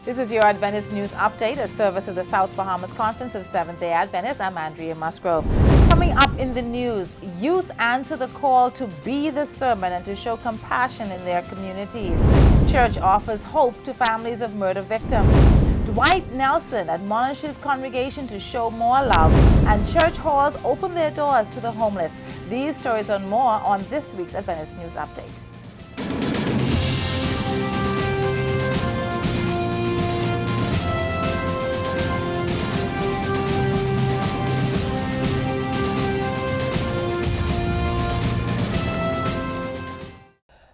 This is your Adventist News Update, a service of the South Bahamas Conference of Seventh-day Adventists. I'm Andrea Musgrove. Coming up in the news, youth answer the call to be the sermon and to show compassion in their communities. Church offers hope to families of murder victims. Dwight Nelson admonishes congregation to show more love, and church halls open their doors to the homeless. These stories and more on this week's Adventist News Update.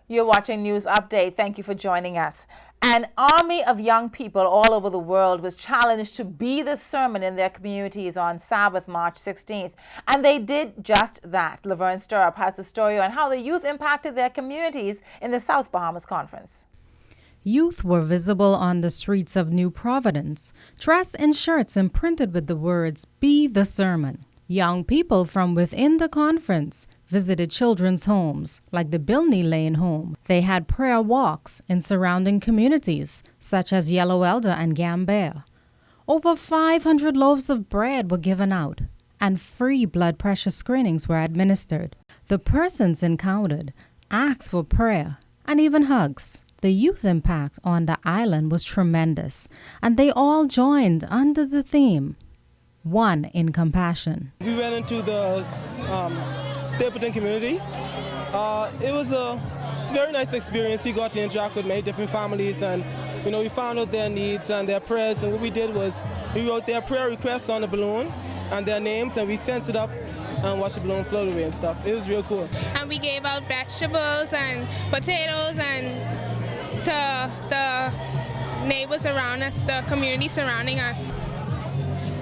You're watching News Update. Thank you for joining us. An army of young people all over the world was challenged to be the sermon in their communities on Sabbath, March 16th. And they did just that. Laverne Stirrup has the story on how the youth impacted their communities in the South Bahamas Conference. Youth were visible on the streets of New Providence, dressed in shirts imprinted with the words, "Be the Sermon." Young people from within the conference visited children's homes, like the Bilney Lane home. They had prayer walks in surrounding communities, such as Yellow Elder and Gambare. Over 500 loaves of bread were given out, and free blood pressure screenings were administered. The persons encountered asked for prayer and even hugs. The youth impact on the island was tremendous, and they all joined under the theme, One in Compassion. We went into the Stapleton community. It's a very nice experience. We got to interact with many different families, and we found out their needs and their prayers. And what we did was we wrote their prayer requests on the balloon and their names, and we sent it up and watched the balloon float away and stuff. It was real cool. And we gave out vegetables and potatoes and to the neighbors around us, the community surrounding us.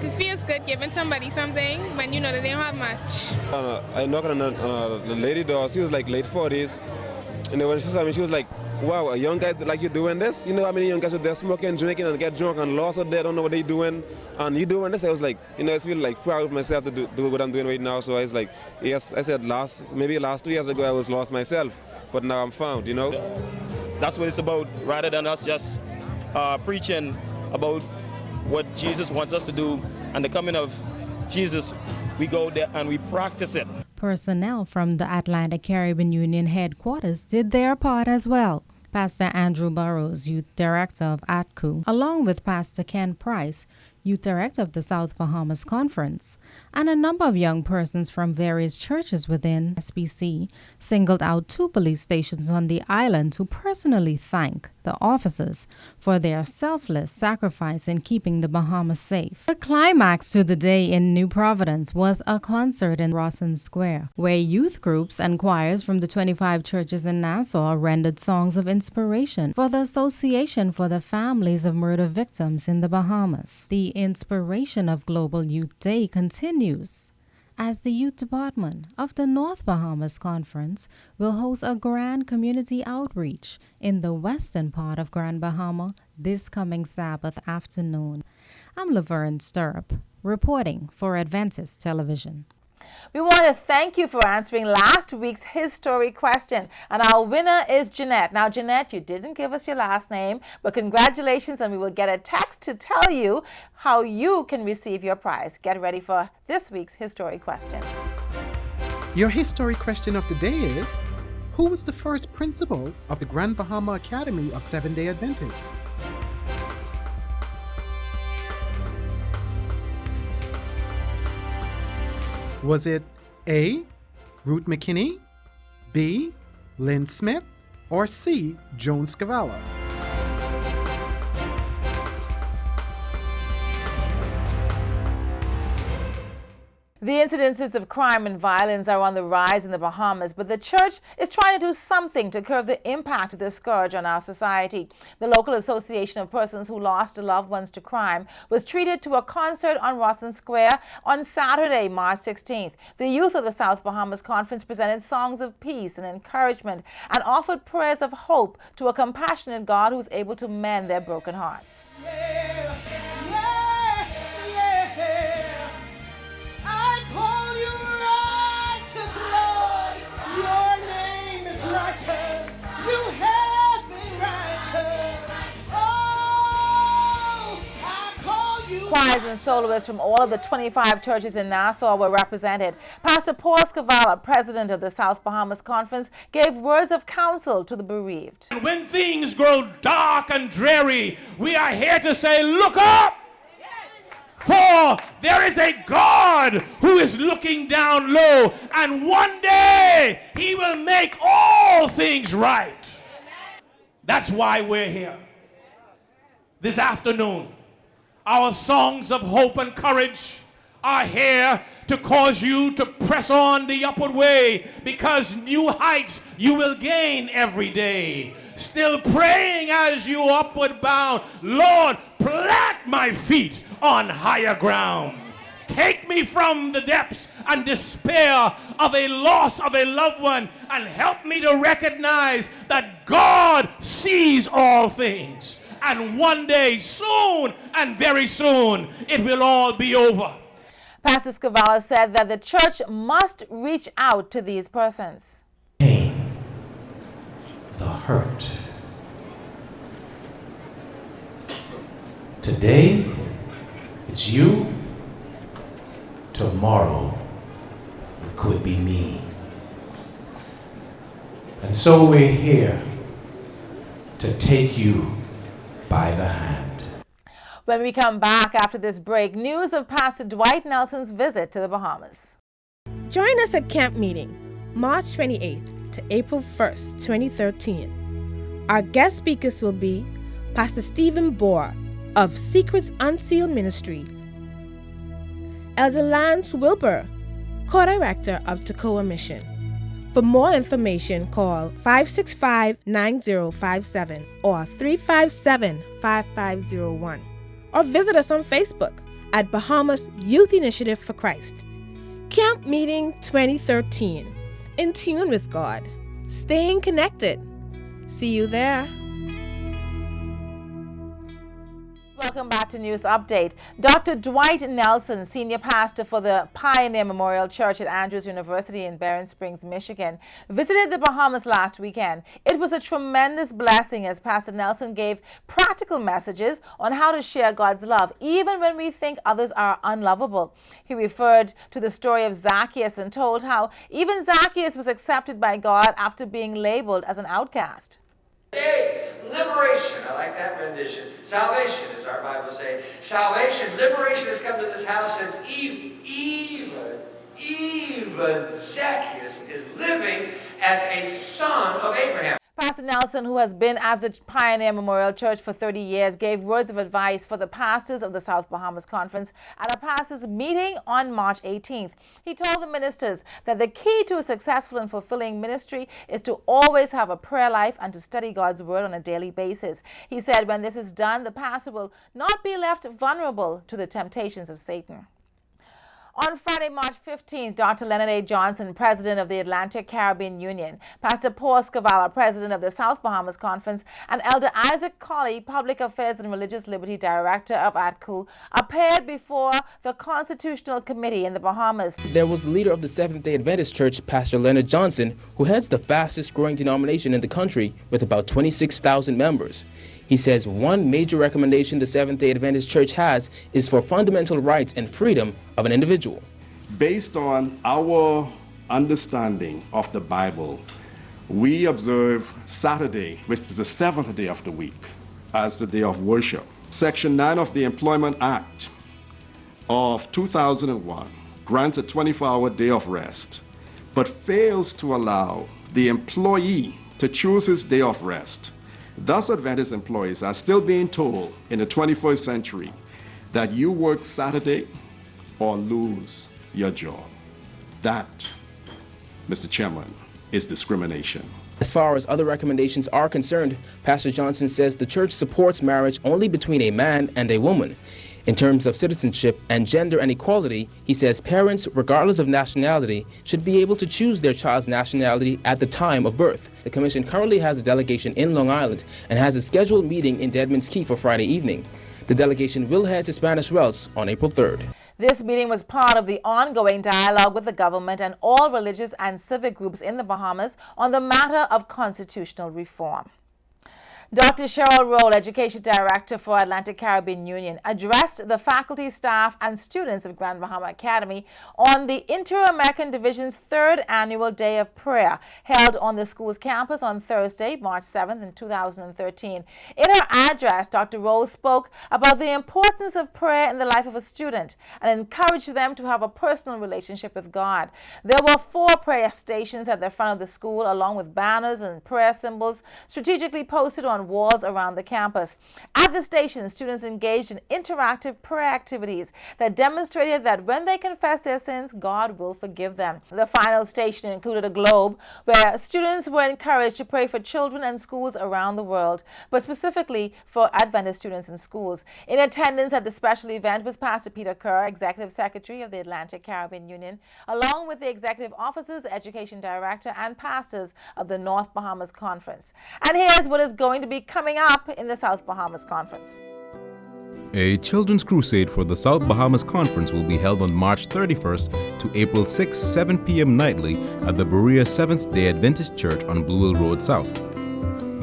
It feels good giving somebody something when you know that they don't have much. I knocked on the lady door. She was like late 40s. And then when she saw me, she was like, wow, a young guy like you doing this? You know how many young guys are there smoking, drinking, and get drunk and lost out there, don't know what they doing. And you doing this? I was like, I feel like proud of myself to do what I'm doing right now. So I was like, yes, I said maybe last 2 years ago I was lost myself. But now I'm found, That's what it's about, rather than us just preaching about what Jesus wants us to do, and the coming of Jesus, we go there and we practice it. Personnel from the Atlantic Caribbean Union headquarters did their part as well. Pastor Andrew Burrows, Youth Director of ATCU, along with Pastor Ken Price, Youth Director of the South Bahamas Conference, and a number of young persons from various churches within SBC singled out 2 police stations on the island to personally thank the officers for their selfless sacrifice in keeping the Bahamas safe. The climax to the day in New Providence was a concert in Rawson Square, where youth groups and choirs from the 25 churches in Nassau rendered songs of inspiration for the Association for the Families of Murder Victims in the Bahamas. The inspiration of Global Youth Day continues as the Youth Department of the North Bahamas Conference will host a grand community outreach in the western part of Grand Bahama this coming Sabbath afternoon. I'm Laverne Stirrup, reporting for Adventist Television. We want to thank you for answering last week's His Story question. And our winner is Jeanette. Now, Jeanette, you didn't give us your last name, but congratulations, and we will get a text to tell you how you can receive your prize. Get ready for this week's His Story question. Your His Story question of the day is, who was the first principal of the Grand Bahama Academy of Seventh-day Adventists? Was it A, Ruth McKinney, B, Lynn Smith, or C, Joan Scavala? The incidences of crime and violence are on the rise in the Bahamas, but the church is trying to do something to curb the impact of this scourge on our society. The local association of persons who lost loved ones to crime was treated to a concert on Rawson Square on Saturday, March 16th. The youth of the South Bahamas Conference presented songs of peace and encouragement and offered prayers of hope to a compassionate God who's able to mend their broken hearts. You have been righteous. Oh, choirs and soloists from all of the 25 churches in Nassau were represented. Pastor Paul Scavala, president of the South Bahamas Conference, gave words of counsel to the bereaved. And when things grow dark and dreary, we are here to say, look up! For there is a God who is looking down low, and one day he will make all things right. That's why we're here this afternoon. Our songs of hope and courage are here to cause you to press on the upward way, because new heights you will gain every day. Still praying as you upward bound, Lord, plant my feet on higher ground. Take me from the depths and despair of a loss of a loved one, and help me to recognize that God sees all things. And one day, soon and very soon, it will all be over. Pastor Scavala said that the church must reach out to these persons. Pain, the hurt. Today, it's you. Tomorrow, it could be me. And so we're here to take you by the hand. When we come back after this break, news of Pastor Dwight Nelson's visit to the Bahamas. Join us at camp meeting, March 28th to April 1st, 2013. Our guest speakers will be Pastor Stephen Bohr of Secrets Unsealed Ministry, Elder Lance Wilbur, co-director of Toccoa Mission. For more information, call 565-9057 or 357-5501, or visit us on Facebook at Bahamas Youth Initiative for Christ. Camp Meeting 2013. In tune with God. Staying connected. See you there. Welcome back to News Update. Dr. Dwight Nelson, senior pastor for the Pioneer Memorial Church at Andrews University in Barron Springs, Michigan, visited the Bahamas last weekend. It was a tremendous blessing as Pastor Nelson gave practical messages on how to share God's love, even when we think others are unlovable. He referred to the story of Zacchaeus and told how even Zacchaeus was accepted by God after being labeled as an outcast. Hey, liberation. I like that rendition. Salvation, as our Bible says. Salvation, liberation has come to this house since even Zacchaeus is living as a son of Abraham. Pastor Nelson, who has been at the Pioneer Memorial Church for 30 years, gave words of advice for the pastors of the South Bahamas Conference at a pastors' meeting on March 18th. He told the ministers that the key to a successful and fulfilling ministry is to always have a prayer life and to study God's word on a daily basis. He said when this is done, the pastor will not be left vulnerable to the temptations of Satan. On Friday, March 15th, Dr. Leonard A. Johnson, president of the Atlantic Caribbean Union, Pastor Paul Scavala, president of the South Bahamas Conference, and Elder Isaac Colley, Public Affairs and Religious Liberty Director of ATCU, appeared before the Constitutional Committee in the Bahamas. There was the leader of the Seventh-day Adventist Church, Pastor Leonard Johnson, who heads the fastest growing denomination in the country with about 26,000 members. He says one major recommendation the Seventh-day Adventist Church has is for fundamental rights and freedom of an individual. Based on our understanding of the Bible, we observe Saturday, which is the seventh day of the week, as the day of worship. Section 9 of the Employment Act of 2001 grants a 24-hour day of rest, but fails to allow the employee to choose his day of rest. Thus, Adventist employees are still being told in the 21st century that you work Saturday or lose your job. That, Mr. Chairman, is discrimination. As far as other recommendations are concerned, Pastor Johnson says the church supports marriage only between a man and a woman. In terms of citizenship and gender and equality, he says parents, regardless of nationality, should be able to choose their child's nationality at the time of birth. The commission currently has a delegation in Long Island and has a scheduled meeting in Deadman's Key for Friday evening. The delegation will head to Spanish Wells on April 3rd. This meeting was part of the ongoing dialogue with the government and all religious and civic groups in the Bahamas on the matter of constitutional reform. Dr. Cheryl Roll, Education Director for Atlantic Caribbean Union, addressed the faculty, staff, and students of Grand Bahama Academy on the Inter-American Division's 3rd Annual Day of Prayer, held on the school's campus on Thursday, March 7th, in 2013. In her address, Dr. Roll spoke about the importance of prayer in the life of a student and encouraged them to have a personal relationship with God. There were 4 prayer stations at the front of the school, along with banners and prayer symbols strategically posted on walls around the campus. At the station, students engaged in interactive prayer activities that demonstrated that when they confess their sins, God will forgive them. The final station included a globe where students were encouraged to pray for children and schools around the world, but specifically for Adventist students in schools. In attendance at the special event was Pastor Peter Kerr, Executive Secretary of the Atlantic Caribbean Union, along with the Executive Officers, Education Director, and pastors of the North Bahamas Conference. And here's what is going to be coming up in the South Bahamas Conference. A children's crusade for the South Bahamas Conference will be held on March 31st to April 6, 7 p.m. nightly at the Berea Seventh-day Adventist Church on Blue Hill Road South.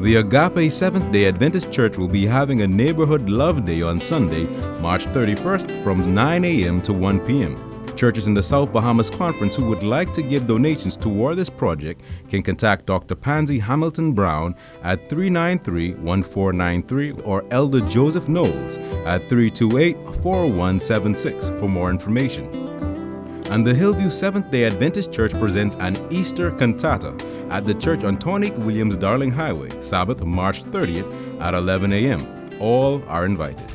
The Agape Seventh-day Adventist Church will be having a Neighborhood Love Day on Sunday, March 31st from 9 a.m. to 1 p.m. Churches in the South Bahamas Conference who would like to give donations toward this project can contact Dr. Pansy Hamilton Brown at 393-1493 or Elder Joseph Knowles at 328-4176 for more information. And the Hillview Seventh-day Adventist Church presents an Easter cantata at the church on Tonique Williams Darling Highway, Sabbath, March 30th at 11 a.m. All are invited.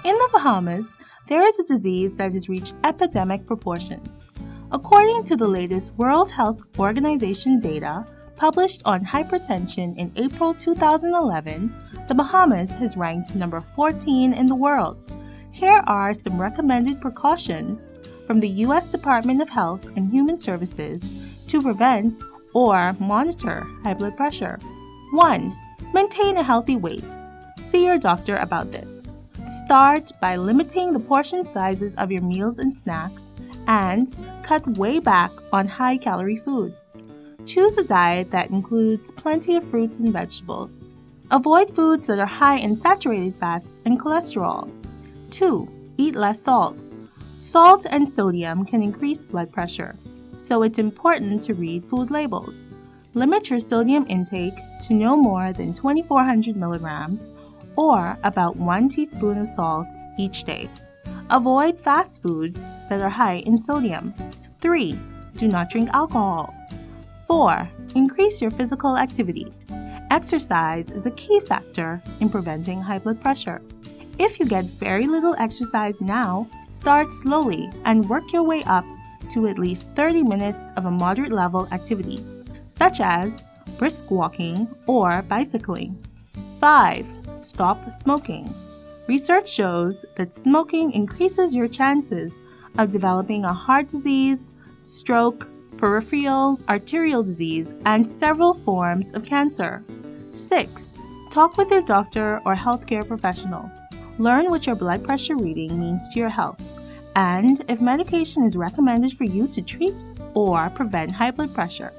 In the Bahamas, there is a disease that has reached epidemic proportions. According to the latest World Health Organization data published on hypertension in April 2011, the Bahamas has ranked number 14 in the world. Here are some recommended precautions from the U.S. Department of Health and Human Services to prevent or monitor high blood pressure. 1. Maintain a healthy weight. See your doctor about this. Start by limiting the portion sizes of your meals and snacks and cut way back on high-calorie foods. Choose a diet that includes plenty of fruits and vegetables. Avoid foods that are high in saturated fats and cholesterol. 2. Eat less salt. Salt and sodium can increase blood pressure, so it's important to read food labels. Limit your sodium intake to no more than 2,400 milligrams or about 1 teaspoon of salt each day. Avoid fast foods that are high in sodium. 3. Do not drink alcohol. 4. Increase your physical activity. Exercise is a key factor in preventing high blood pressure. If you get very little exercise now, start slowly and work your way up to at least 30 minutes of a moderate level activity, such as brisk walking or bicycling. 5. Stop smoking. Research shows that smoking increases your chances of developing a heart disease, stroke, peripheral arterial disease, and several forms of cancer. 6. Talk with your doctor or healthcare professional. Learn what your blood pressure reading means to your health, and if medication is recommended for you to treat or prevent high blood pressure.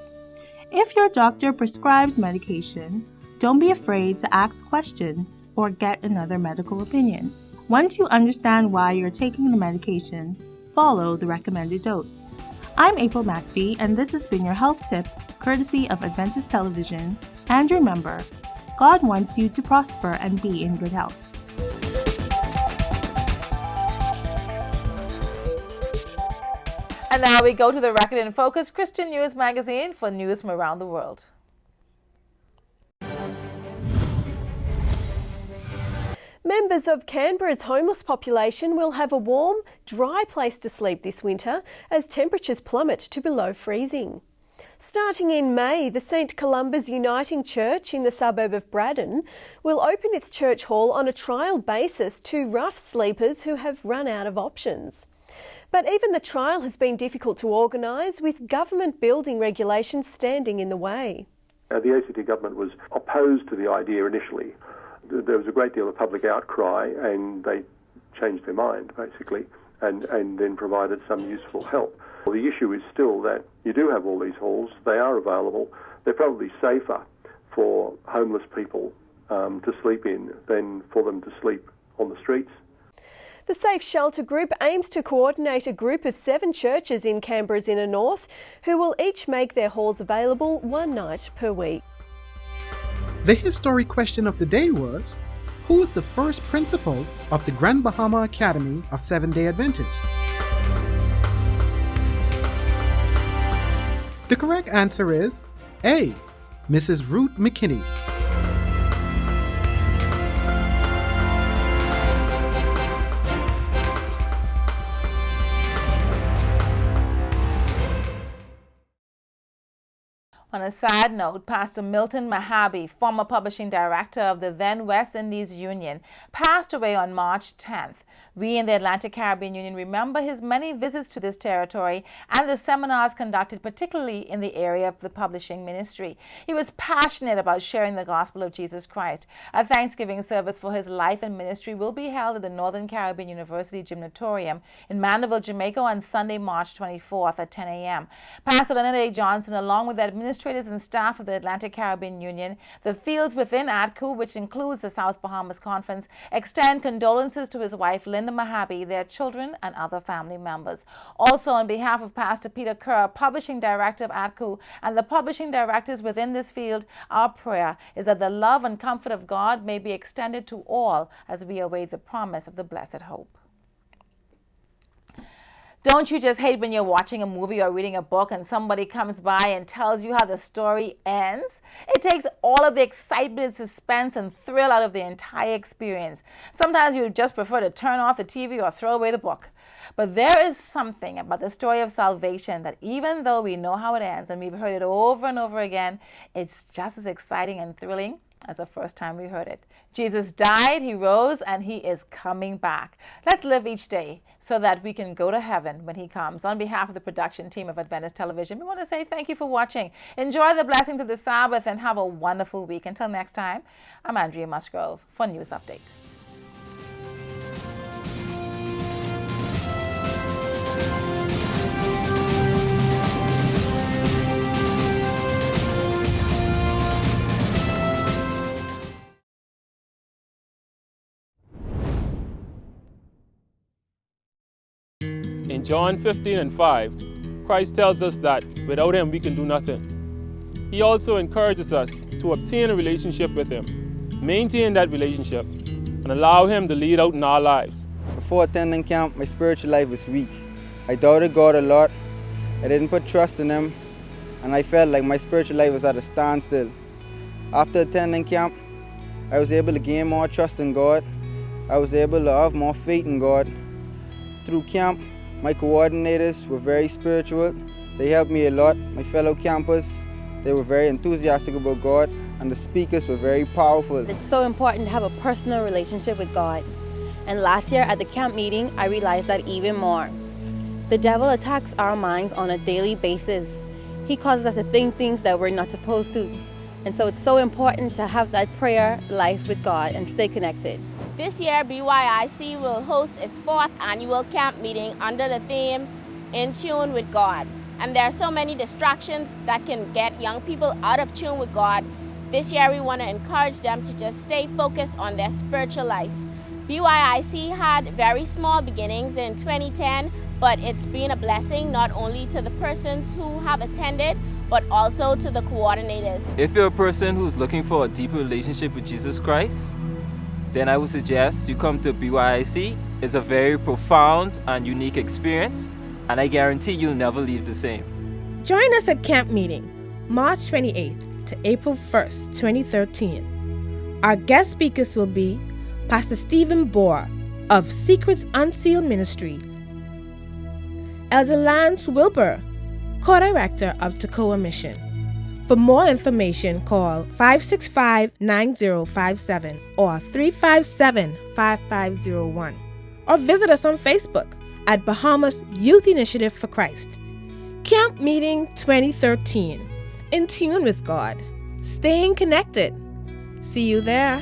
If your doctor prescribes medication, don't be afraid to ask questions or get another medical opinion. Once you understand why you're taking the medication, follow the recommended dose. I'm April McPhee, and this has been your health tip, courtesy of Adventist Television. And remember, God wants you to prosper and be in good health. And now we go to the Record in Focus Christian News magazine for news from around the world. Members of Canberra's homeless population will have a warm, dry place to sleep this winter as temperatures plummet to below freezing. Starting in May, the St Columba's Uniting Church in the suburb of Braddon will open its church hall on a trial basis to rough sleepers who have run out of options. But even the trial has been difficult to organise, with government building regulations standing in the way. The ACT government was opposed to the idea initially. There was a great deal of public outcry, and they changed their mind, basically, and then provided some useful help. Well, the issue is still that you do have all these halls. They are available. They're probably safer for homeless people to sleep in than for them to sleep on the streets. The Safe Shelter Group aims to coordinate a group of 7 churches in Canberra's inner north who will each make their halls available one night per week. The historic question of the day was, who was the first principal of the Grand Bahama Academy of Seventh-day Adventists? The correct answer is A. Mrs. Ruth McKinney. On a sad note, Pastor Milton Mahabi, former publishing director of the then West Indies Union, passed away on March 10th. We in the Atlantic Caribbean Union remember his many visits to this territory and the seminars conducted particularly in the area of the publishing ministry. He was passionate about sharing the gospel of Jesus Christ. A Thanksgiving service for his life and ministry will be held at the Northern Caribbean University Gymnatorium in Mandeville, Jamaica on Sunday, March 24th at 10 a.m. Pastor Leonard A. Johnson, along with the administrators and staff of the Atlantic Caribbean Union, the fields within ATCU, which includes the South Bahamas Conference, extend condolences to his wife, Linda Mahabi, their children, and other family members. Also, on behalf of Pastor Peter Kerr, publishing director of ATCU, and the publishing directors within this field, our prayer is that the love and comfort of God may be extended to all as we await the promise of the blessed hope. Don't you just hate when you're watching a movie or reading a book and somebody comes by and tells you how the story ends? It takes all of the excitement, suspense, and thrill out of the entire experience. Sometimes you just prefer to turn off the TV or throw away the book. But there is something about the story of salvation that even though we know how it ends and we've heard it over and over again, it's just as exciting and thrilling as the first time we heard it. Jesus died, he rose, and he is coming back. Let's live each day so that we can go to heaven when he comes. On behalf of the production team of Adventist Television, we want to say thank you for watching. Enjoy the blessings of the Sabbath and have a wonderful week. Until next time, I'm Andrea Musgrove for News Update. In John 15:5, Christ tells us that without him we can do nothing. He also encourages us to obtain a relationship with him, maintain that relationship, and allow him to lead out in our lives. Before attending camp, my spiritual life was weak. I doubted God a lot. I didn't put trust in him, and I felt like my spiritual life was at a standstill. After attending camp, I was able to gain more trust in God. I was able to have more faith in God. Through camp, my coordinators were very spiritual. They helped me a lot. My fellow campers, they were very enthusiastic about God, and the speakers were very powerful. It's so important to have a personal relationship with God. And last year at the camp meeting, I realized that even more. The devil attacks our minds on a daily basis. He causes us to think things that we're not supposed to. And so it's so important to have that prayer life with God and stay connected. This year, BYIC will host its 4th annual camp meeting under the theme, In Tune with God. And there are so many distractions that can get young people out of tune with God. This year, we want to encourage them to just stay focused on their spiritual life. BYIC had very small beginnings in 2010, but it's been a blessing not only to the persons who have attended, but also to the coordinators. If you're a person who's looking for a deeper relationship with Jesus Christ, then I would suggest you come to BYIC. It's a very profound and unique experience, and I guarantee you'll never leave the same. Join us at camp meeting, March 28th to April 1st, 2013. Our guest speakers will be Pastor Stephen Bohr of Secrets Unsealed Ministry, Elder Lance Wilbur, co-director of Toccoa Mission. For more information, call 565-9057 or 357-5501, or visit us on Facebook at Bahamas Youth Initiative for Christ. Camp Meeting 2013. In tune with God. Staying connected. See you there.